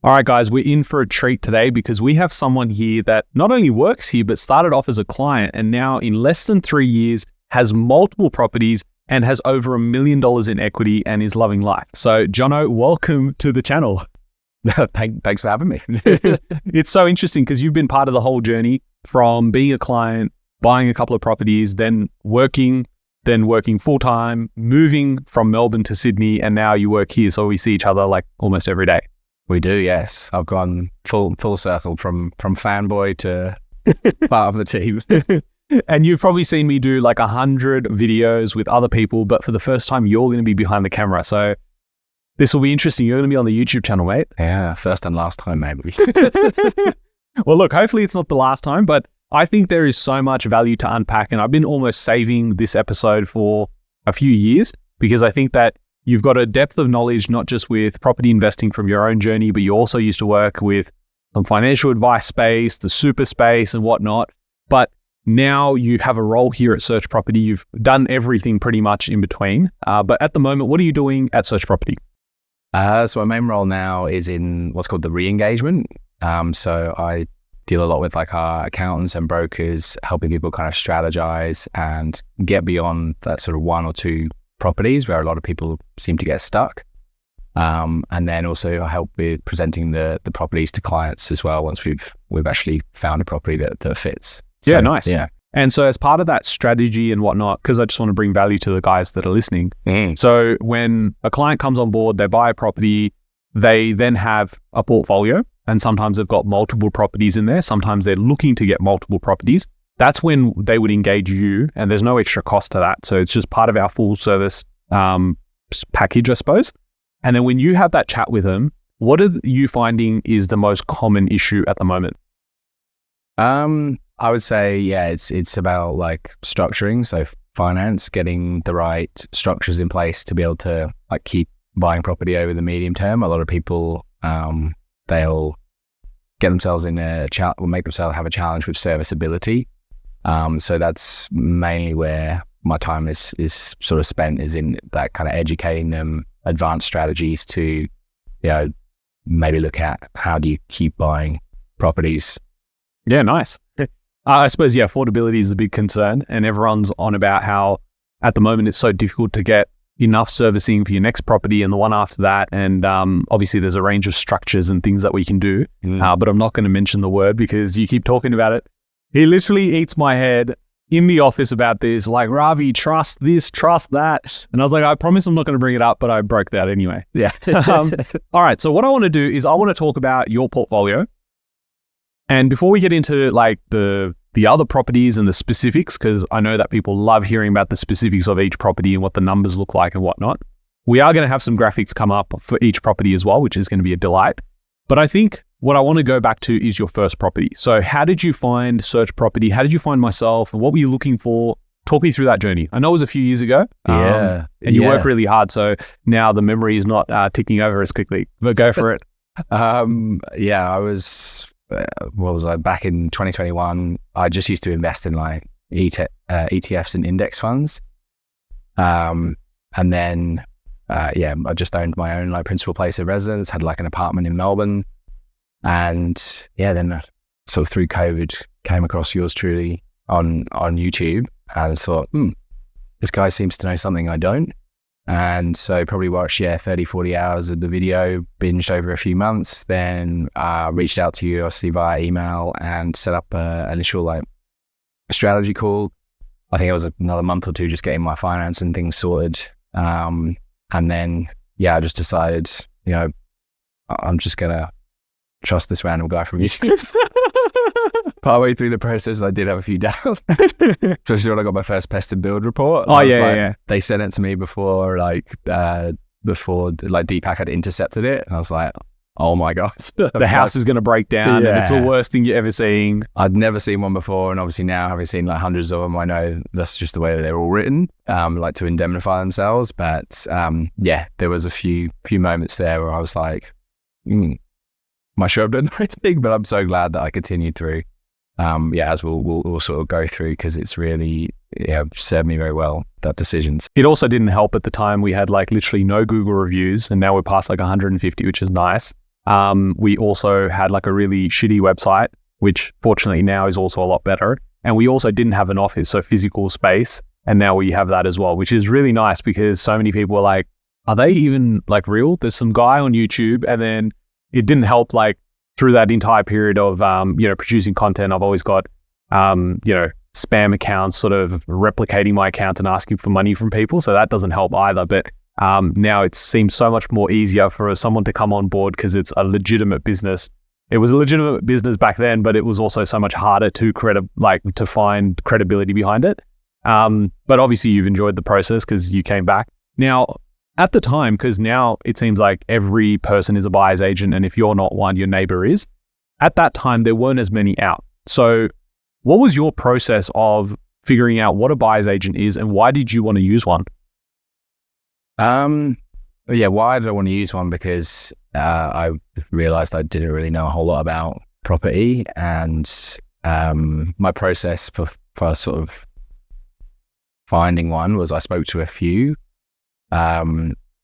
All right, guys, we're in for a treat today because we have someone here that not only works here, but started off as a client and now in less than 3 years has multiple properties and has over $1 million in equity and is loving life. So, Jono, welcome to the channel. Thanks for having me. It's so interesting because you've been part of the whole journey from being a client, buying a couple of properties, then working full-time, moving from Melbourne to Sydney, and now you work here. So we see each other like almost every day. We do, yes. I've gone full circle from fanboy to part of the team. And you've probably seen me do like 100 videos with other people, but for the first time, you're going to be behind the camera. So this will be interesting. You're going to be on the YouTube channel, mate. Yeah, first and last time, maybe. Well, look, hopefully it's not the last time, but I think there is so much value to unpack. And I've been almost saving this episode for a few years because I think that you've got a depth of knowledge, not just with property investing from your own journey, but you also used to work with some financial advice space, the super space and whatnot. But now you have a role here at Search Property. You've done everything pretty much in between. But at the moment, what are you doing at Search Property? So my main role now is in what's called the re-engagement. So I deal a lot with like our accountants and brokers, helping people kind of strategize and get beyond that sort of one or two properties where a lot of people seem to get stuck. And then also I help with presenting the properties to clients as well once we've actually found a property that fits. So, yeah, nice. Yeah. And so as part of that strategy and whatnot, because I just want to bring value to the guys that are listening. So when a client comes on board, they buy a property, they then have a portfolio, and sometimes they've got multiple properties in there. Sometimes they're looking to get multiple properties. That's when they would engage you, and there's no extra cost to that. So it's just part of our full service package, I suppose. And then when you have that chat with them, what are you finding is the most common issue at the moment? I would say, yeah, it's about like structuring. So finance, getting the right structures in place to be able to like keep buying property over the medium term. A lot of people, they'll get themselves in will make themselves have a challenge with serviceability. So that's mainly where my time is sort of spent, is in that kind of educating them advanced strategies to, maybe look at how do you keep buying properties. Yeah, nice. I suppose, affordability is the big concern, and everyone's on about how at the moment it's so difficult to get enough servicing for your next property and the one after that. And obviously there's a range of structures and things that we can do, but I'm not going to mention the word because you keep talking about it. He literally eats my head in the office about this, like, Ravi, trust this, trust that. And I was like, I promise I'm not going to bring it up, but I broke that anyway. Yeah. All right. So what I want to do is I want to talk about your portfolio. And before we get into like the other properties and the specifics, because I know that people love hearing about the specifics of each property and what the numbers look like and whatnot, we are going to have some graphics come up for each property as well, which is going to be a delight. But I think what I want to go back to is your first property. So how did you find Search Property? How did you find myself? And what were you looking for? Talk me through that journey. I know it was a few years ago. And you work really hard. So now the memory is not ticking over as quickly, but go for it. I was... what was I, back in 2021, I just used to invest in like ETFs and index funds. And then, I just owned my own like principal place of residence, had like an apartment in Melbourne. And then sort of through COVID came across yours truly on YouTube and thought, this guy seems to know something I don't. And so probably watched 30, 40 hours of the video, binged over a few months, then reached out to you obviously via email and set up an initial like strategy call. I think it was another month or two just getting my finance and things sorted. And then, I just decided, I'm just going to trust this random guy from YouTube. Partway through the process, I did have a few doubts, especially when I got my first pest and build report. They sent it to me before Deepak had intercepted it, and I was like, oh my god, the house is going to break down, and it's the worst thing you're ever seeing. I'd never seen one before, and obviously now having seen like hundreds of them, I know that's just the way that they're all written, like to indemnify themselves. But there was a few moments there where I was like, am I sure I've done the right thing? But I'm so glad that I continued through. As we'll sort of go through, because it's really served me very well, that decisions. It also didn't help at the time we had like literally no Google reviews, and now we're past like 150, which is nice. We also had like a really shitty website, which fortunately now is also a lot better. And we also didn't have an office, so physical space. And now we have that as well, which is really nice because so many people were like, are they even like real? There's some guy on YouTube. And then it didn't help like through that entire period of, producing content. I've always got, spam accounts sort of replicating my account and asking for money from people. So that doesn't help either. But now it seems so much more easier for someone to come on board because it's a legitimate business. It was a legitimate business back then, but it was also so much harder to to find credibility behind it. But obviously you've enjoyed the process because you came back. Now, at the time, because now it seems like every person is a buyer's agent, and if you're not one, your neighbor is. At that time, there weren't as many out. So what was your process of figuring out what a buyer's agent is and why did you want to use one? Why did I want to use one? Because I realized I didn't really know a whole lot about property, and my process for sort of finding one was I spoke to a few.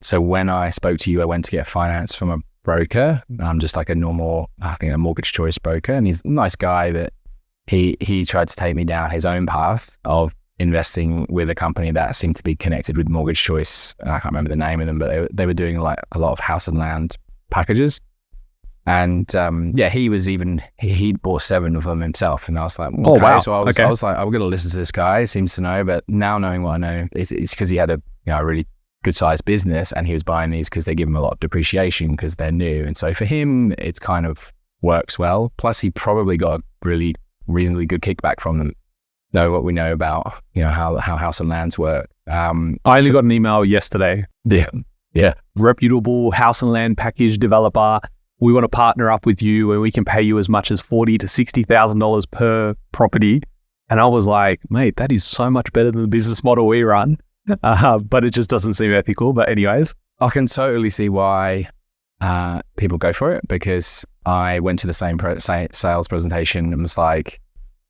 So when I spoke to you, I went to get finance from a broker, just like a normal, I think a mortgage choice broker. And he's a nice guy, but he tried to take me down his own path of investing with a company that seemed to be connected with mortgage choice. I can't remember the name of them, but they were doing like a lot of house and land packages. And he'd bought 7 of them himself. And I was like, okay. Oh, wow. So I was like, I'm going to listen to this guy. He seems to know. But now knowing what I know, it's because he had a really good sized business, and he was buying these because they give him a lot of depreciation because they're new. And so for him, it's kind of works well. Plus, he probably got a really reasonably good kickback from them. Know what we know about, how house and lands work. I only got an email yesterday. Yeah. Reputable house and land package developer. We want to partner up with you and we can pay you as much as $40,000 to $60,000 per property. And I was like, mate, that is so much better than the business model we run. But it just doesn't seem ethical. But anyways. I can totally see why people go for it, because I went to the same sales presentation and was like,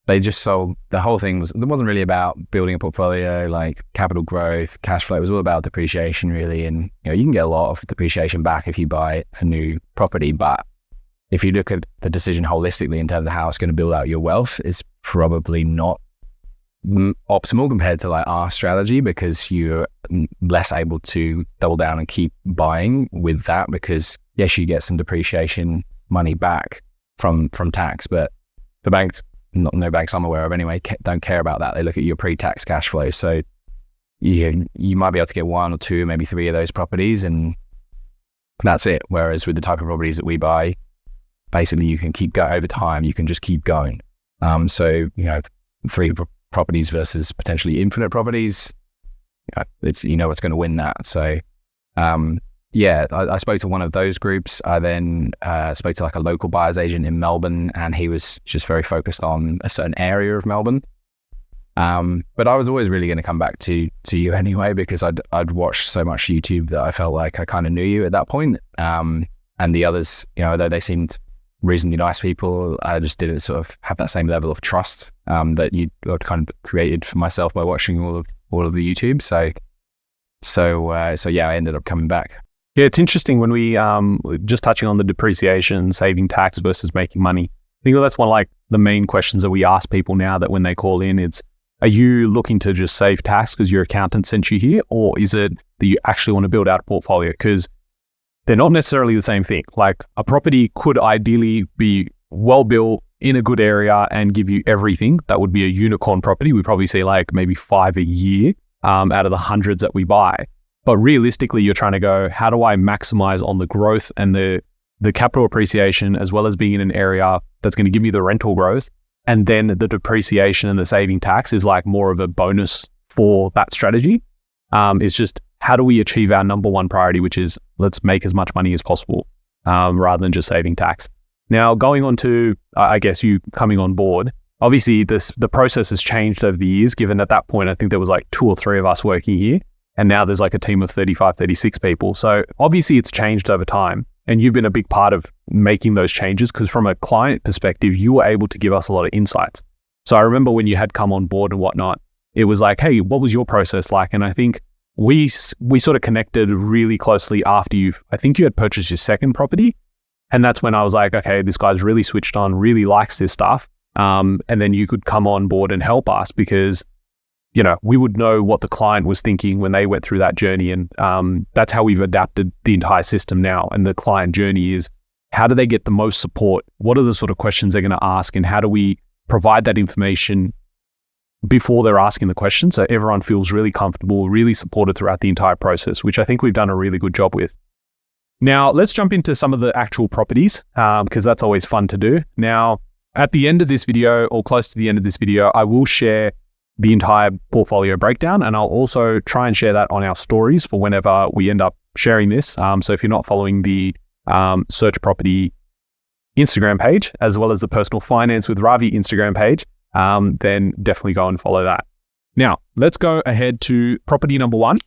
they just sold, the whole thing it wasn't really about building a portfolio, like capital growth, cash flow. It was all about depreciation really. And you can get a lot of depreciation back if you buy a new property. But if you look at the decision holistically in terms of how it's going to build out your wealth, it's probably not optimal compared to like our strategy, because you're less able to double down and keep buying with that, because yes, you get some depreciation money back from tax, but the banks, no banks I'm aware of anyway, don't care about that. They look at your pre-tax cash flow. So you might be able to get 1 or 2, maybe 3 of those properties, and that's it. Whereas with the type of properties that we buy, basically you can keep going over time. You can just keep going. So 3 properties versus potentially infinite properties, it's what's going to win that. So I spoke to one of those groups. I then spoke to like a local buyer's agent in Melbourne, and he was just very focused on a certain area of Melbourne. But I was always really going to come back to you anyway, because I'd watched so much YouTube that I felt like I kind of knew you at that point. And the others, although they seemed reasonably nice people, I just didn't sort of have that same level of trust that you kind of created for myself by watching all of the YouTube. So I ended up coming back. Yeah, it's interesting when we just touching on the depreciation, saving tax versus making money. I think that's one of like the main questions that we ask people now, that when they call in, it's, are you looking to just save tax because your accountant sent you here, or is it that you actually want to build out a portfolio? Because they're not necessarily the same thing. Like a property could ideally be well built in a good area and give you everything. That would be a unicorn property. We probably see like maybe 5 a year out of the hundreds that we buy. But realistically, you're trying to go, how do I maximize on the growth and the capital appreciation, as well as being in an area that's going to give me the rental growth? And then the depreciation and the saving tax is like more of a bonus for that strategy. It's just, how do we achieve our number one priority, which is let's make as much money as possible, rather than just saving tax. Now, going on to, I guess, you coming on board, obviously the process has changed over the years, given at that point, I think there was like 2 or 3 of us working here. And now there's like a team of 35, 36 people. So obviously it's changed over time. And you've been a big part of making those changes, because from a client perspective, you were able to give us a lot of insights. So I remember when you had come on board and whatnot, it was like, hey, what was your process like? And I think we sort of connected really closely after I think you had purchased your second property. And that's when I was like, okay, this guy's really switched on, really likes this stuff. And then you could come on board and help us because, you know, we would know what the client was thinking when they went through that journey. And that's how we've adapted the entire system now. And the client journey is, how do they get the most support? What are the sort of questions they're going to ask? And how do we provide that information before they're asking the question, so everyone feels really comfortable, really supported throughout the entire process, which I think we've done a really good job with. Now, let's jump into some of the actual properties, because that's always fun to do. Now, at the end of this video, or close to the end of this video, I will share the entire portfolio breakdown, and I'll also try and share that on our stories for whenever we end up sharing this. So if you're not following the Search Property Instagram page, as well as the Personal Finance with Ravi Instagram page, then definitely go and follow that. Now, let's go ahead to property number 1.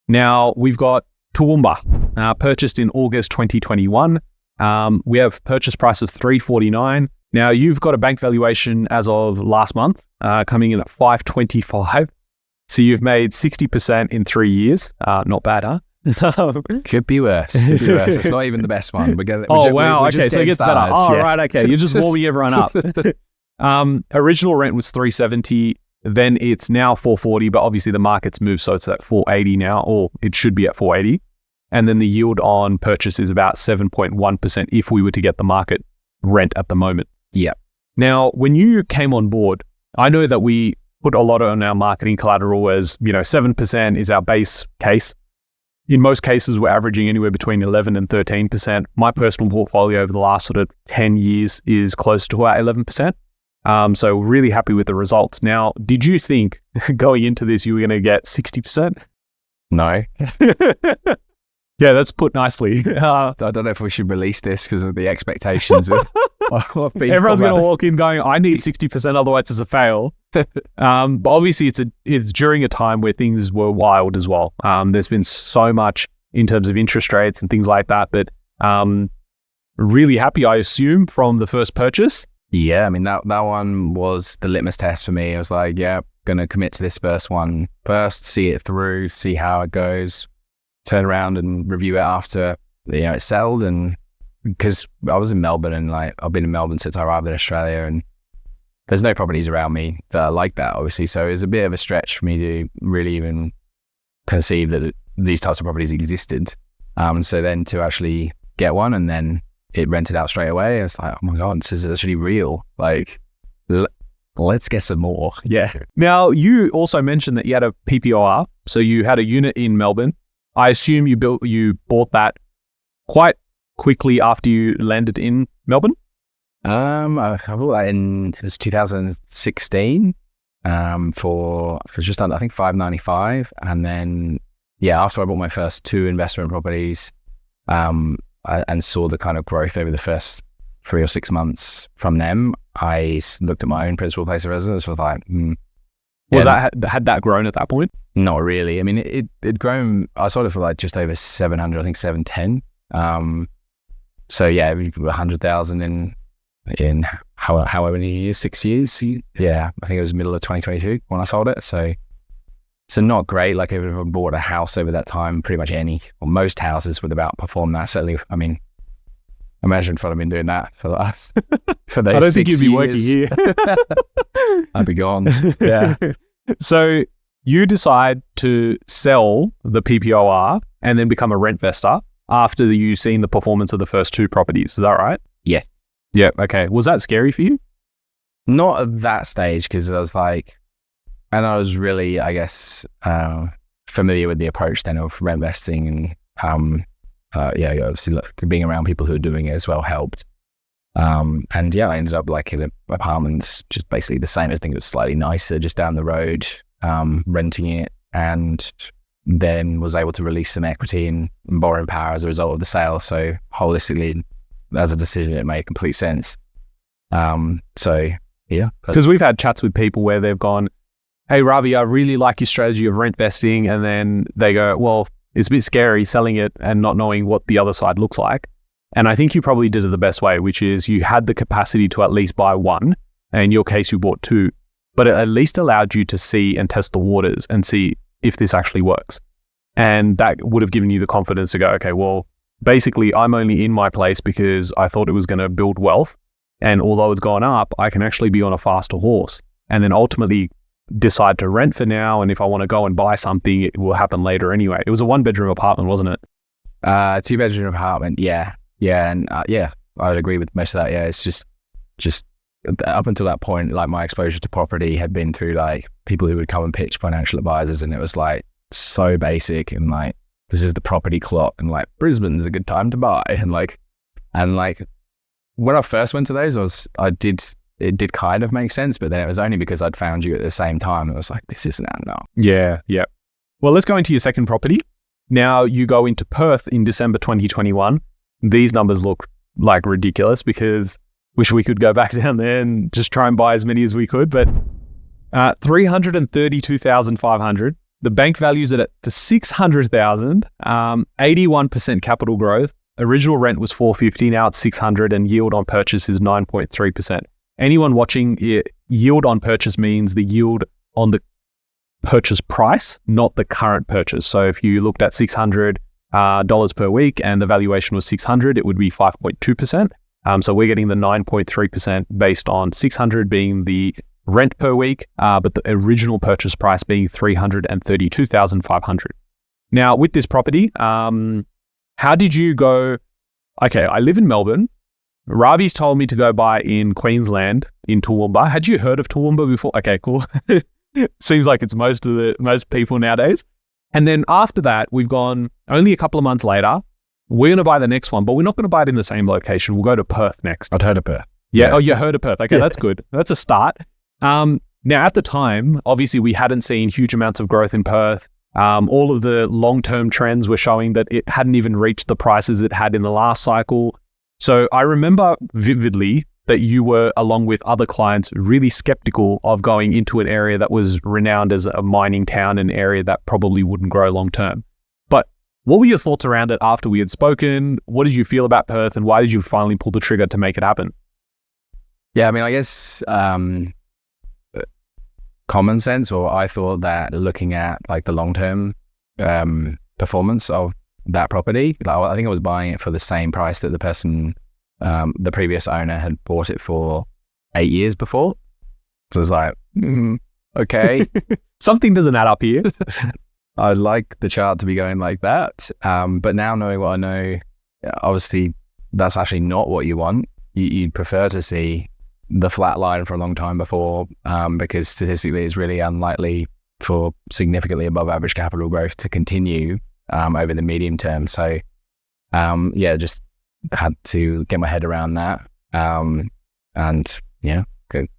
Now, we've got Toowoomba, purchased in August 2021. We have purchase price of $349. Now, you've got a bank valuation as of last month, coming in at $525. So you've made 60% in 3 years. Not bad, huh? Could be worse. It's not even the best one. Wow. Okay, so it gets better. Oh, yeah. Right. Okay, you're just warming everyone up. Original rent was $370. Then it's now $440, but obviously the market's moved, so it's at $480 now, or it should be at $480. And then the yield on purchase is about 7.1% if we were to get the market rent at the moment. Yeah. Now, when you came on board, I know that we put a lot on our marketing collateral as, 7% is our base case. In most cases, we're averaging anywhere between 11 and 13%. My personal portfolio over the last sort of 10 years is close to about 11%. So really happy with the results. Now, did you think going into this, you were going to get 60%? No. Yeah, that's put nicely. I don't know if we should release this because of the expectations of everyone's going to walk in going, I need 60%, otherwise it's a fail. But obviously it's during a time where things were wild as well. There's been so much in terms of interest rates and things like that, but really happy, I assume, from the first purchase. Yeah, I mean, that one was the litmus test for me. I was like, yeah, going to commit to this first one first, see it through, see how it goes, turn around and review it after, it's sold. And because I was in Melbourne and I've been in Melbourne since I arrived in Australia, and there's no properties around me that are like that, obviously. So it was a bit of a stretch for me to really even conceive that these types of properties existed. So then to actually get one and then it rented out straight away, I was like, oh my God, this is actually real. Let's get some more. Yeah. Now, you also mentioned that you had a PPOR. So you had a unit in Melbourne. I assume you bought that quite quickly after you landed in Melbourne? I bought that it was 2016 for just under, I think, $595. And then, after I bought my first 2 investment properties, and saw the kind of growth over the first 3 or 6 months from them, I looked at my own principal place of residence, was like, had that grown at that point? Not really. I mean, it'd grown. I sold it for just over 700, I think 710. So yeah, 100,000 in however many years, 6 years. Yeah, I think it was middle of 2022 when I sold it. So not great. If I bought a house over that time, pretty much most houses would about perform that. Certainly, I mean, imagine if I'd been doing that for those I don't think you'd be working here. I'd be gone. Yeah. So you decide to sell the PPOR and then become a rent investor after you've seen the performance of the first 2 properties. Is that right? Yeah. Yeah. Okay. Was that scary for you? Not at that stage, because I was and I was really, I guess, familiar with the approach then of rent investing, and obviously being around people who are doing it as well helped. And I ended up in an apartment, just basically the same. I think it was slightly nicer, just down the road, renting it, and then was able to release some equity and borrowing power as a result of the sale. So holistically, as a decision, it made complete sense. Because we've had chats with people where they've gone, hey, Ravi, I really like your strategy of rent vesting. And then they go, well, it's a bit scary selling it and not knowing what the other side looks like. And I think you probably did it the best way, which is you had the capacity to at least buy 1. And in your case, you bought 2. But it at least allowed you to see and test the waters and see if this actually works. And that would have given you the confidence to go, okay, well, basically I'm only in my place because I thought it was going to build wealth. And although it's gone up, I can actually be on a faster horse and then ultimately decide to rent for now. And if I want to go and buy something, it will happen later anyway. It was a 1-bedroom apartment, wasn't it? 2-bedroom apartment. Yeah. And I would agree with most of that. Yeah. It's just up until that point, like my exposure to property had been through like people who would come and pitch financial advisors, and it was like so basic and like, this is the property clock and like Brisbane's a good time to buy. And like when I first went to those, it did kind of make sense, but then it was only because I'd found you at the same time. It was like, this isn't that now. Yeah. Well, let's go into your second property. Now you go into Perth in December 2021. These numbers look like ridiculous because wish we could go back down there and just try and buy as many as we could, but 332,500. The bank values it at for 600,000, 81% capital growth. Original rent was 450, now it's 600, and yield on purchase is 9.3%. Anyone watching, yield on purchase means the yield on the purchase price, not the current purchase. So if you looked at $600 per week and the valuation was 600, it would be 5.2%. So we're getting the 9.3% based on 600 being the rent per week, but the original purchase price being 332,500. Now with this property, how did you go? Okay, I live in Melbourne. Ravi's told me to go buy in Queensland in Toowoomba. Had you heard of Toowoomba before? Okay, cool. Seems like it's most people nowadays. And then after that, we've gone only a couple of months later. We're going to buy the next one, but we're not going to buy it in the same location. We'll go to Perth next. I'd heard of Perth. Yeah. Oh, you heard of Perth. Okay, that's good. That's a start. Now, at the time, obviously, we hadn't seen huge amounts of growth in Perth. All of the long-term trends were showing that it hadn't even reached the prices it had in the last cycle. So I remember vividly that you were, along with other clients, really skeptical of going into an area that was renowned as a mining town, an area that probably wouldn't grow long-term. But what were your thoughts around it after we had spoken? What did you feel about Perth, and why did you finally pull the trigger to make it happen? Yeah, I mean, I guess common sense, or I thought that looking at like the long-term performance of that property, like, I think I was buying it for the same price that the person, the previous owner had bought it for 8 years before. So it was like, okay. Something doesn't add up here. I'd like the chart to be going like that. But now knowing what I know, obviously that's actually not what you want. You'd prefer to see the flat line for a long time before, because statistically it's really unlikely for significantly above average capital growth to continue over the medium term. So just had to get my head around that. And yeah,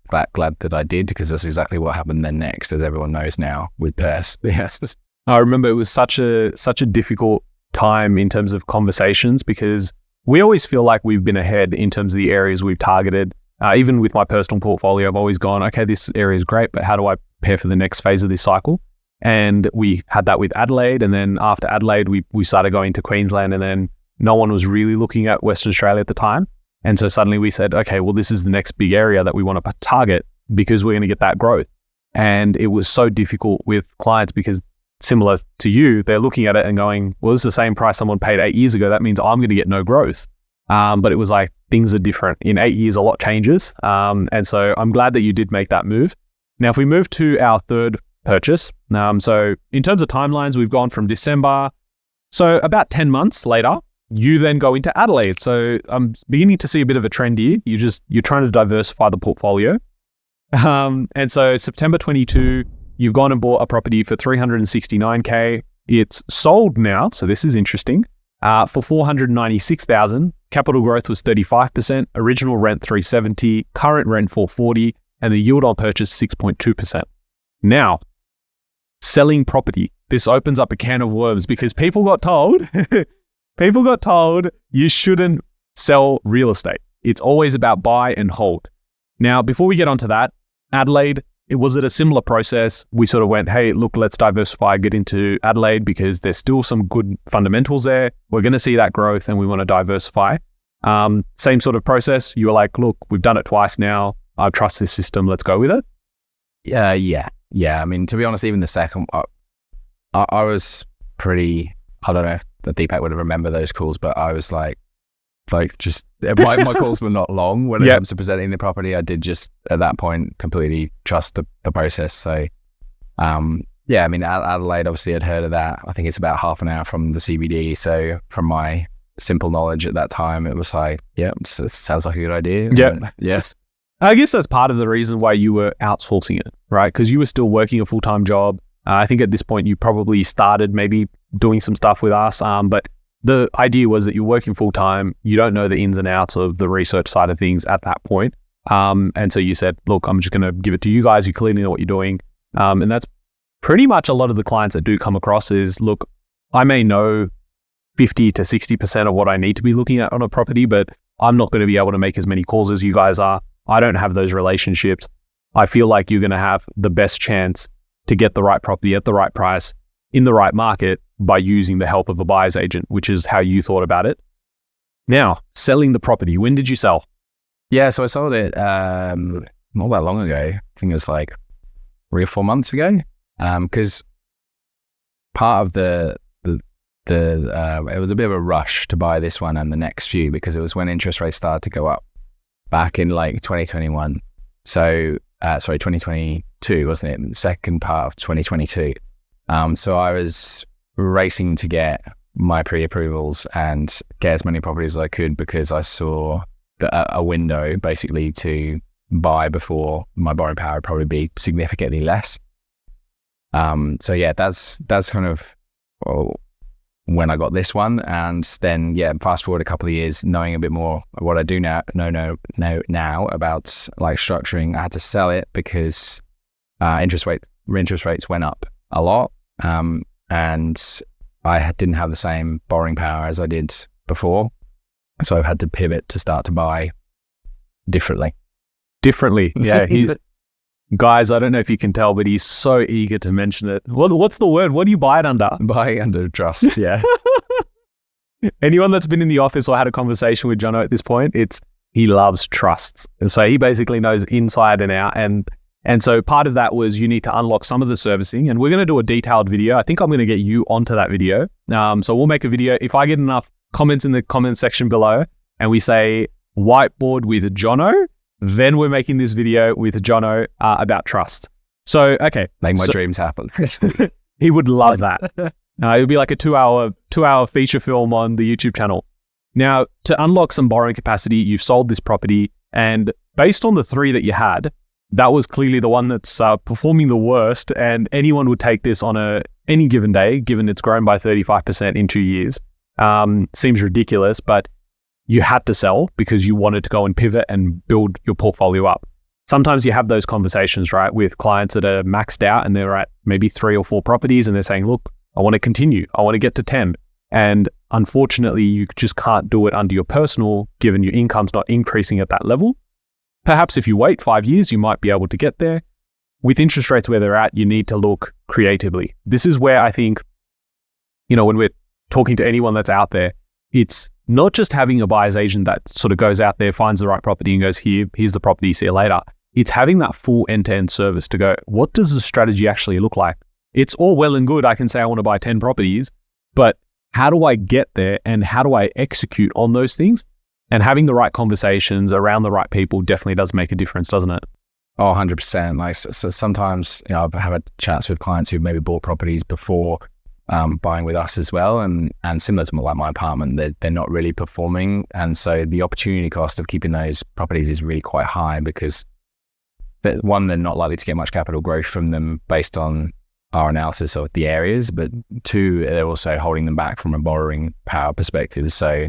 glad that I did, because that's exactly what happened then next, as everyone knows now with Perth. Yes. I remember it was such a difficult time in terms of conversations, because we always feel like we've been ahead in terms of the areas we've targeted. Even with my personal portfolio, I've always gone, okay, this area is great, but how do I prepare for the next phase of this cycle? And we had that with Adelaide. And then after Adelaide, we started going to Queensland, and then no one was really looking at Western Australia at the time. And so suddenly we said, okay, well, this is the next big area that we want to target because we're going to get that growth. And it was so difficult with clients because, similar to you, they're looking at it and going, well, this is the same price someone paid 8 years ago. That means I'm going to get no growth. But it was like, things are different. In 8 years, a lot changes. And so I'm glad that you did make that move. Now, if we move to our third purchase, so in terms of timelines, we've gone from December. So about 10 months later, you then go into Adelaide. So I'm beginning to see a bit of a trend here. You're trying to diversify the portfolio. And so September 22, you've gone and bought a property for $369K. It's sold now. So this is interesting. For $496,000, capital growth was 35%, original rent $370, current rent $440, and the yield on purchase 6.2%. Now, selling property. This opens up a can of worms because people got told you shouldn't sell real estate. It's always about buy and hold. Now, before we get onto that, Adelaide, was it a similar process? We sort of went, hey, look, let's diversify, get into Adelaide because there's still some good fundamentals there. We're going to see that growth and we want to diversify. Same sort of process. You were like, look, we've done it twice now. I trust this system. Let's go with it. Yeah. I mean, to be honest, even the second, I was pretty I don't know if the Deepak would remember those calls, but I was like just my calls were not long when it comes to presenting the property. I did just at that point completely trust the process. So yeah, I mean, Adelaide, obviously I'd heard of that. I think it's about half an hour from the CBD. So from my simple knowledge at that time, it was like, yeah, it sounds like a good idea. Yeah. Yes. I guess that's part of the reason why you were outsourcing it, right? Because you were still working a full-time job. I think at this point you probably started maybe doing some stuff with us. But the idea was that you're working full-time. You don't know the ins and outs of the research side of things at that point. And so you said, look, I'm just going to give it to you guys. You clearly know what you're doing. And that's pretty much a lot of the clients that do come across is, look, I may know 50 to 60% of what I need to be looking at on a property, but I'm not going to be able to make as many calls as you guys are. I don't have those relationships. I feel like you're going to have the best chance to get the right property at the right price in the right market by using the help of a buyer's agent, which is how you thought about it. Now, selling the property. When did you sell? Yeah, so I sold it not that long ago. I think it was like 3 or 4 months ago. Because part of it was a bit of a rush to buy this one and the next few, because it was when interest rates started to go up back in like 2021. So, 2022, wasn't it? The second part of 2022. So I was racing to get my pre-approvals and get as many properties as I could, because I saw a window basically to buy before my borrowing power would probably be significantly less. So yeah, that's kind of when I got this one. And then, yeah, fast forward a couple of years, knowing a bit more of what I do now about like structuring, I had to sell it because interest rates went up a lot. And I didn't have the same borrowing power as I did before. So I've had to pivot to start to buy differently. Yeah. Guys, I don't know if you can tell, but he's so eager to mention it. What's the word? What do you buy it under? Buy under trust, yeah. Anyone that's been in the office or had a conversation with Jono at this point, he loves trusts. And so he basically knows inside and out. And so part of that was you need to unlock some of the servicing. And we're going to do a detailed video. I think I'm going to get you onto that video. So we'll make a video. If I get enough comments in the comment section below and we say whiteboard with Jono, then we're making this video with Jono about trust. So, okay. Make my dreams happen. He would love that. It would be like a two hour feature film on the YouTube channel. Now, to unlock some borrowing capacity, you've sold this property, and based on the 3 that you had, that was clearly the one that's performing the worst, and anyone would take this on any given day, given it's grown by 35% in 2 years. Seems ridiculous, but you had to sell because you wanted to go and pivot and build your portfolio up. Sometimes you have those conversations, right, with clients that are maxed out and they're at maybe 3 or 4 properties and they're saying, look, I want to continue. I want to get to 10. And unfortunately, you just can't do it under your personal, given your income's not increasing at that level. Perhaps if you wait 5 years, you might be able to get there. With interest rates where they're at, you need to look creatively. This is where I think, when we're talking to anyone that's out there, it's not just having a buyer's agent that sort of goes out there, finds the right property and goes, here's the property, see you later. It's having that full end-to-end service to go, what does the strategy actually look like? It's all well and good. I can say I want to buy 10 properties, but how do I get there and how do I execute on those things? And having the right conversations around the right people definitely does make a difference, doesn't it? Oh, 100%. Like, so sometimes, I've had chats with clients who maybe bought properties before buying with us as well, and similar to like my apartment, they're not really performing, and so the opportunity cost of keeping those properties is really quite high, because one, they're not likely to get much capital growth from them based on our analysis of the areas, but 2, they're also holding them back from a borrowing power perspective. So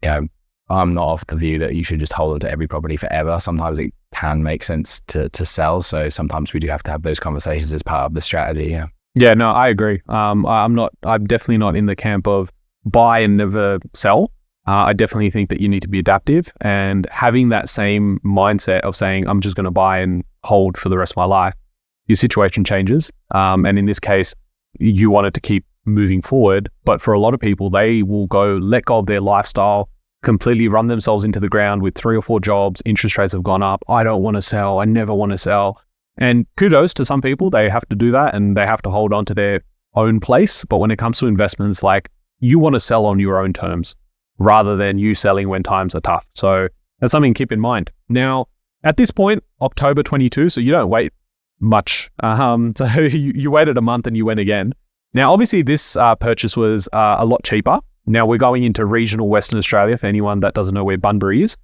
I'm not of the view that you should just hold on to every property forever. Sometimes it can make sense to sell, so sometimes we do have to have those conversations as part of the strategy. Yeah, no, I agree. I'm definitely not in the camp of buy and never sell. I definitely think that you need to be adaptive, and having that same mindset of saying, I'm just going to buy and hold for the rest of my life, your situation changes. And in this case, you wanted to keep moving forward. But for a lot of people, they will go let go of their lifestyle, completely run themselves into the ground with 3 or 4 jobs. Interest rates have gone up. I don't want to sell. I never want to sell. And kudos to some people, they have to do that and they have to hold on to their own place. But when it comes to investments, like you want to sell on your own terms rather than you selling when times are tough. So that's something to keep in mind. Now, at this point, October 22, so you don't wait much. So you waited a month and you went again. Now, obviously, this purchase was a lot cheaper. Now, we're going into regional Western Australia for anyone that doesn't know where Bunbury is.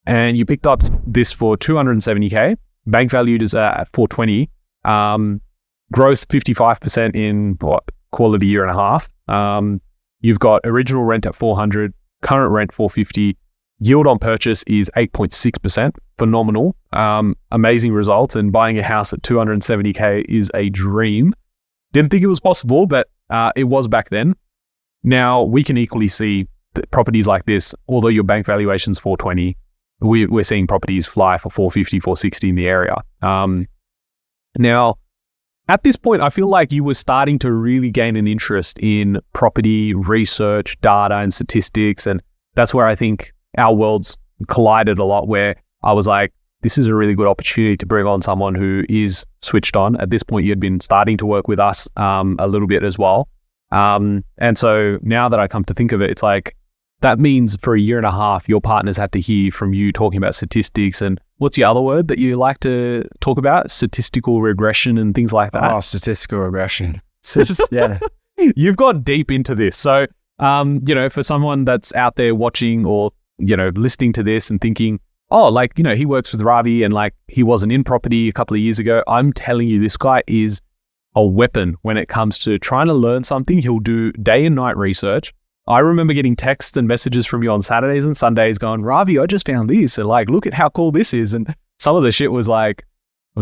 And you picked up this for 270K. Bank valued is at 420. Growth 55% in quality year and a half. You've got original rent at 400, current rent 450. Yield on purchase is 8.6%. Phenomenal. Amazing results. And buying a house at 270K is a dream. Didn't think it was possible, but it was back then. Now, we can equally see that properties like this, although your bank valuation's 420, we're seeing properties fly for 450, 460 in the area. Now, at this point, I feel like you were starting to really gain an interest in property research, data, and statistics. And that's where I think our worlds collided a lot, where I was like, this is a really good opportunity to bring on someone who is switched on. At this point, you had been starting to work with us a little bit as well. And so now that I come to think of it, it's like, that means for a year and a half, your partners had to hear from you talking about statistics and what's the other word that you like to talk about? Statistical regression and things like that. Oh, statistical regression. Yeah. You've got deep into this. So, for someone that's out there watching or, listening to this and thinking, oh, he works with Ravi and he wasn't in property a couple of years ago. I'm telling you, this guy is a weapon when it comes to trying to learn something. He'll do day and night research. I remember getting texts and messages from you on Saturdays and Sundays going, Ravi, I just found this. And look at how cool this is. And some of the shit was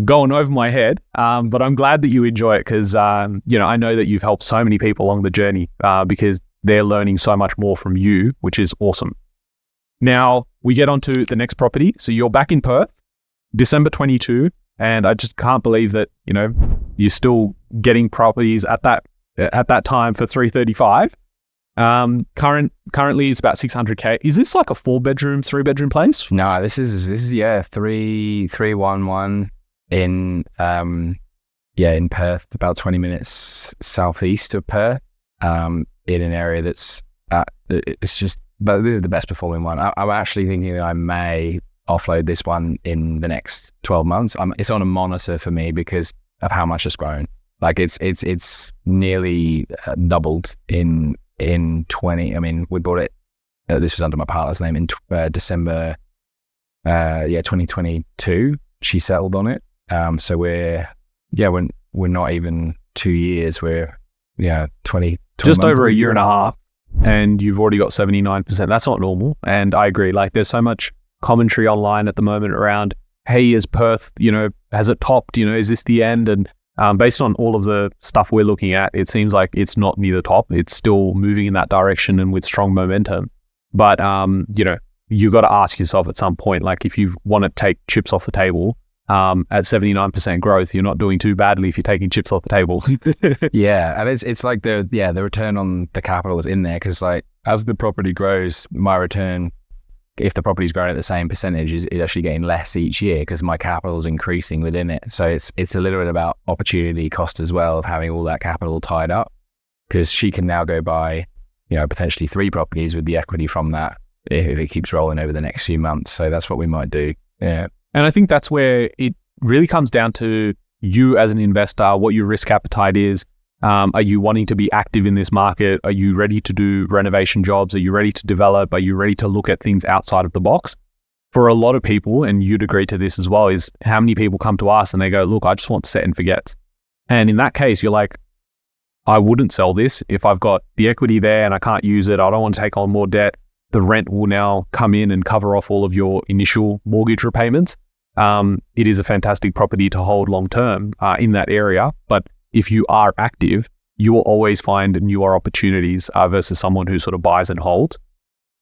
going over my head. But I'm glad that you enjoy it because, I know that you've helped so many people along the journey because they're learning so much more from you, which is awesome. Now we get on to the next property. So you're back in Perth, December 22. And I just can't believe that, you're still getting properties at that time for 335. Currently it's about 600K. Is this like a 4-bedroom, 3-bedroom place? No, this is 311 in Perth, about 20 minutes southeast of Perth, in an area that's it's just, but this is the best performing one. I'm actually thinking that I may offload this one in the next 12 months. It's on a monitor for me because of how much it's grown. It's nearly doubled in 20. I mean, we bought it. This was under my partner's name in December, 2022. She settled on it. So we're not even 2 years. We're 20 just over a year and a half, and you've already got 79%. That's not normal. And I agree. There's so much commentary online at the moment around, hey, is Perth, has it topped? Is this the end? And based on all of the stuff we're looking at, it seems like it's not near the top. It's still moving in that direction and with strong momentum. But, you got to ask yourself at some point, if you want to take chips off the table, at 79% growth, you're not doing too badly if you're taking chips off the table. Yeah. And it's like the return on the capital is in there because as the property grows, my return, if the property's growing at the same percentage, is actually getting less each year because my capital is increasing within it. So it's a little bit about opportunity cost as well of having all that capital tied up because she can now go buy, potentially 3 properties with the equity from that if it keeps rolling over the next few months. So that's what we might do. Yeah. And I think that's where it really comes down to you as an investor, what your risk appetite is. Are you wanting to be active in this market? Are you ready to do renovation jobs? Are you ready to develop? Are you ready to look at things outside of the box? For a lot of people, and you'd agree to this as well, is how many people come to us and they go, look, I just want to set and forget. And in that case, you're like, I wouldn't sell this if I've got the equity there and I can't use it. I don't want to take on more debt. The rent will now come in and cover off all of your initial mortgage repayments. It is a fantastic property to hold long-term in that area. But if you are active, you will always find newer opportunities versus someone who sort of buys and holds.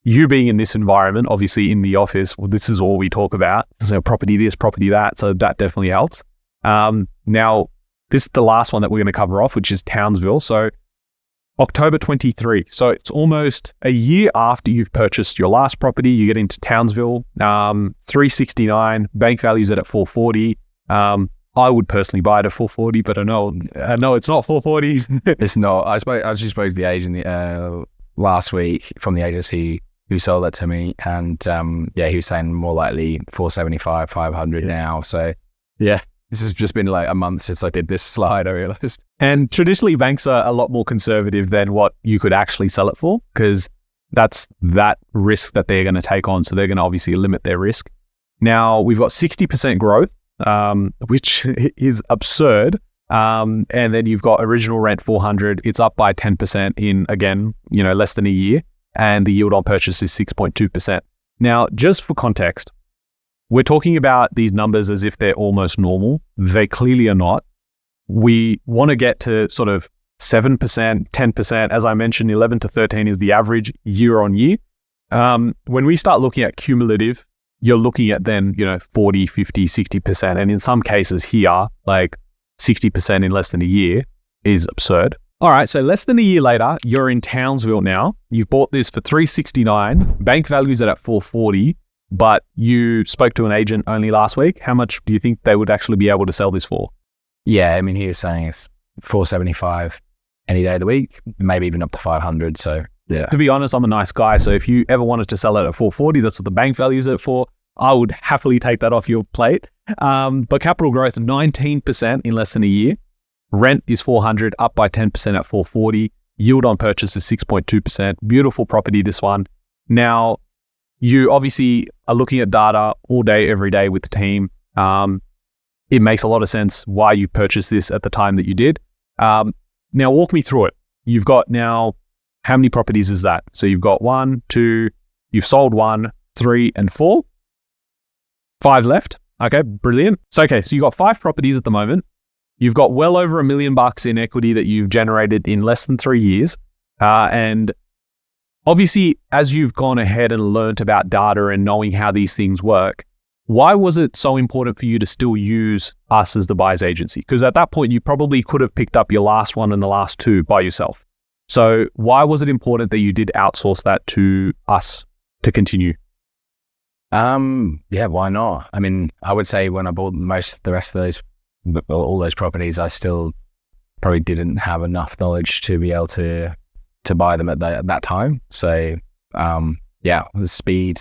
You being in this environment, obviously in the office, well, this is all we talk about. So property this, property that. So that definitely helps. Now, this is the last one that we're going to cover off, which is Townsville. So October 23. So it's almost a year after you've purchased your last property. You get into Townsville, 369, bank values it at 440. I would personally buy it at 440, but I know it's not 440. It's not. I actually spoke to the agent last week from the agency who sold that to me, and he was saying more likely 475, 500 now. So yeah, this has just been like a month since I did this slide, I realized. And traditionally, banks are a lot more conservative than what you could actually sell it for, because that's that risk that they're going to take on. So they're going to obviously limit their risk. Now, we've got 60% growth, which is absurd. And then you've got original rent 400. It's up by 10% in, again, less than a year. And the yield on purchase is 6.2%. Now, just for context, we're talking about these numbers as if they're almost normal. They clearly are not. We want to get to sort of 7%, 10%. As I mentioned, 11 to 13 is the average year on year. When we start looking at cumulative, you're looking at then, 40, 50, 60%. And in some cases here, like 60% in less than a year is absurd. All right, so less than a year later, you're in Townsville now. You've bought this for $369. Bank values it at $440, but you spoke to an agent only last week. How much do you think they would actually be able to sell this for? Yeah, I mean, he was saying it's $475 any day of the week, maybe even up to $500. So yeah. To be honest, I'm a nice guy. So if you ever wanted to sell it at $440, that's what the bank values it for. I would happily take that off your plate. But capital growth, 19% in less than a year. Rent is $400, up by 10% at $440. Yield on purchase is 6.2%. Beautiful property, this one. Now, you obviously are looking at data all day, every day with the team. It makes a lot of sense why you purchased this at the time that you did. Now, walk me through it. You've got now, how many properties is that? So you've got 1, 2, you've sold 1, 3, and 4. 5 left. Okay, brilliant. So you've got 5 properties at the moment. You've got well over $1 million in equity that you've generated in less than 3 years. And obviously, as you've gone ahead and learnt about data and knowing how these things work, why was it so important for you to still use us as the buyer's agency? Because at that point, you probably could have picked up your last one and the last 2 by yourself. So why was it important that you did outsource that to us to continue? Yeah, why not? I mean, I would say when I bought the rest of all those properties, I still probably didn't have enough knowledge to be able to buy them at that time. So, the speed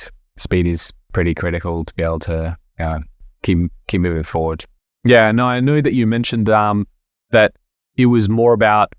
is pretty critical to be able to keep moving forward. Yeah, no, I know that you mentioned that it was more about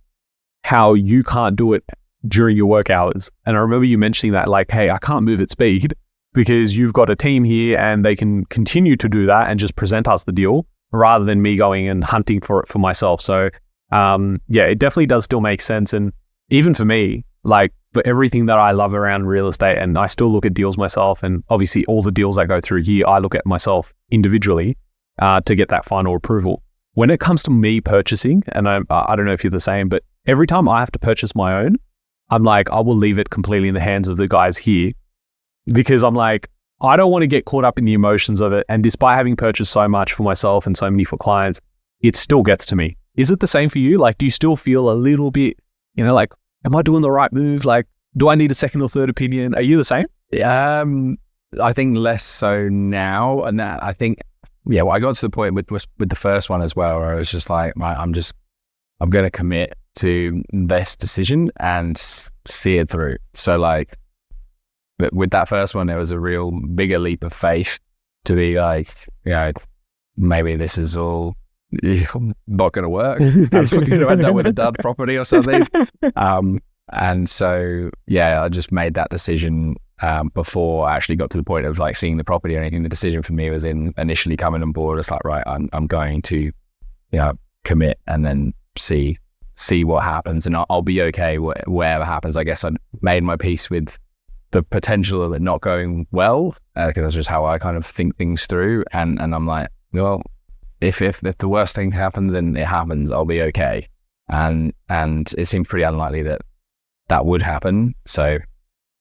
how you can't do it during your work hours. And I remember you mentioning that, like, hey, I can't move at speed because you've got a team here and they can continue to do that and just present us the deal rather than me going and hunting for it for myself. So, it definitely does still make sense. And even for me, like, for everything that I love around real estate, and I still look at deals myself, and obviously all the deals that go through here, I look at myself individually to get that final approval. When it comes to me purchasing, and I don't know if you're the same, but every time I have to purchase my own, I'm like, I will leave it completely in the hands of the guys here, because I'm like, I don't want to get caught up in the emotions of it. And despite having purchased so much for myself and so many for clients, it still gets to me. Is it the same for you? Like, do you still feel a little bit, like, am I doing the right move? Like, do I need a second or third opinion? Are you the same? I think less so now. And that, I think, I got to the point with the first one as well, where I was just like, right, I'm going to commit to this decision and see it through. So like, but with that first one, there was a real bigger leap of faith to be like, maybe this is all not going to work. We're going to end up with a dud property or something. And so, I just made that decision before I actually got to the point of like seeing the property or anything. The decision for me was initially coming on board. It's like, right, I'm going to, commit and then see what happens, and I'll be okay whatever happens. I guess I made my peace with the potential of it not going well, because that's just how I kind of think things through. And I'm like, well, if the worst thing happens and it happens, I'll be okay. And it seemed pretty unlikely that would happen. So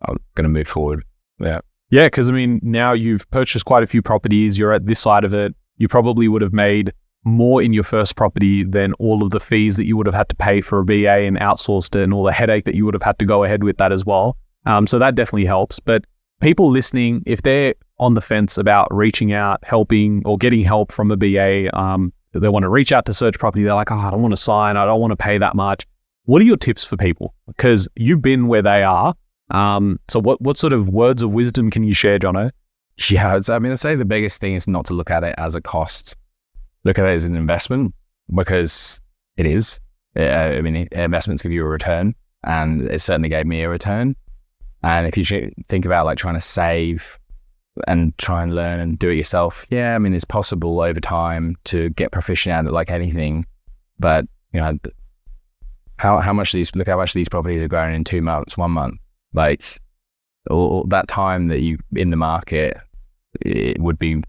I'm going to move forward. Yeah. Yeah. Cause I mean, now you've purchased quite a few properties. You're at this side of it. You probably would have made more in your first property than all of the fees that you would have had to pay for a BA and outsourced it, and all the headache that you would have had to go ahead with that as well. So that definitely helps. But people listening, if they're on the fence about reaching out, helping, or getting help from a BA, they want to reach out to search property. They're like, I don't want to sign. I don't want to pay that much. What are your tips for people? Because you've been where they are. So what sort of words of wisdom can you share, Jono? Yeah, I'd say the biggest thing is not to look at it as a cost. Look at it as an investment, because it is. Investments give you a return, and it certainly gave me a return. And if you think about like trying to save and try and learn and do it yourself, it's possible over time to get proficient at it like anything. But how much these properties are growing in 2 months, 1 month. Like all that time that you in the market, it would be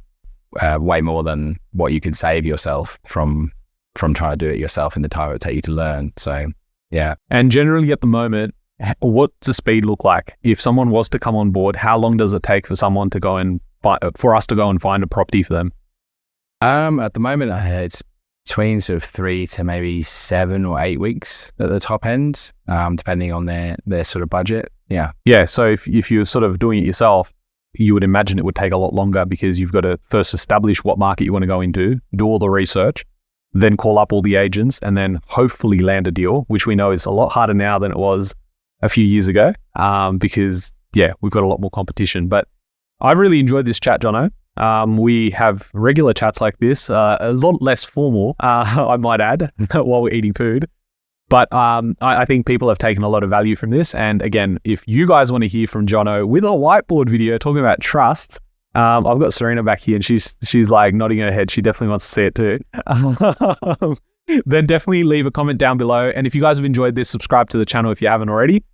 way more than what you could save yourself from trying to do it yourself in the time it would take you to learn. So yeah. And generally at the moment, what's the speed look like? If someone was to come on board, how long does it take for someone to go and for us to go and find a property for them? At the moment, it's between sort of 3 to maybe 7 or 8 weeks at the top end, depending on their sort of budget. Yeah. Yeah. So if you're sort of doing it yourself, you would imagine it would take a lot longer, because you've got to first establish what market you want to go into, do all the research, then call up all the agents, and then hopefully land a deal, which we know is a lot harder now than it was a few years ago, because we've got a lot more competition. But I've really enjoyed this chat, Jono. We have regular chats like this, a lot less formal, I might add, while we're eating food. But I think people have taken a lot of value from this. And again, if you guys want to hear from Jono with a whiteboard video talking about trust, I've got Serena back here, and she's like nodding her head. She definitely wants to see it too. Then definitely leave a comment down below. And if you guys have enjoyed this, subscribe to the channel if you haven't already.